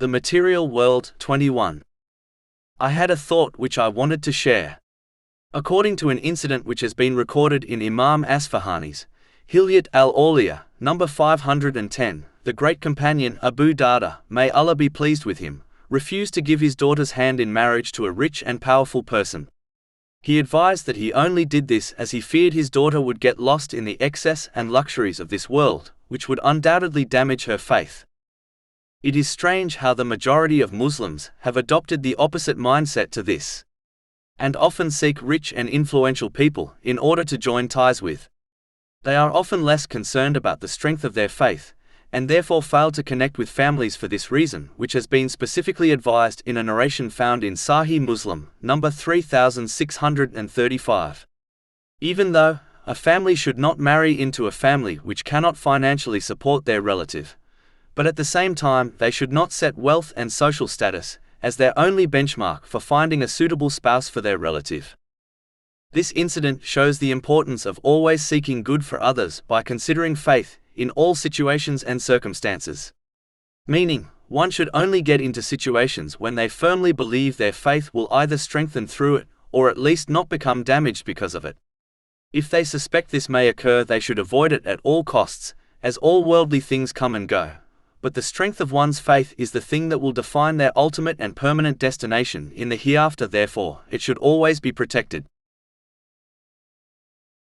The Material World. 21. I had a thought which I wanted to share. According to an incident which has been recorded in Imam Asfahani's Hilyat al-Awliya, number 510, the great companion Abu Darda, may Allah be pleased with him, refused to give his daughter's hand in marriage to a rich and powerful person. He advised that he only did this as he feared his daughter would get lost in the excess and luxuries of this world, which would undoubtedly damage her faith. It is strange how the majority of Muslims have adopted the opposite mindset to this, and often seek rich and influential people in order to join ties with. They are often less concerned about the strength of their faith, and therefore fail to connect with families for this reason, which has been specifically advised in a narration found in Sahih Muslim, number 3635. Even though a family should not marry into a family which cannot financially support their relative, but at the same time they should not set wealth and social status as their only benchmark for finding a suitable spouse for their relative. This incident shows the importance of always seeking good for others by considering faith in all situations and circumstances. Meaning, one should only get into situations when they firmly believe their faith will either strengthen through it, or at least not become damaged because of it. If they suspect this may occur, they should avoid it at all costs, as all worldly things come and go. But the strength of one's faith is the thing that will define their ultimate and permanent destination in the hereafter, therefore, it should always be protected.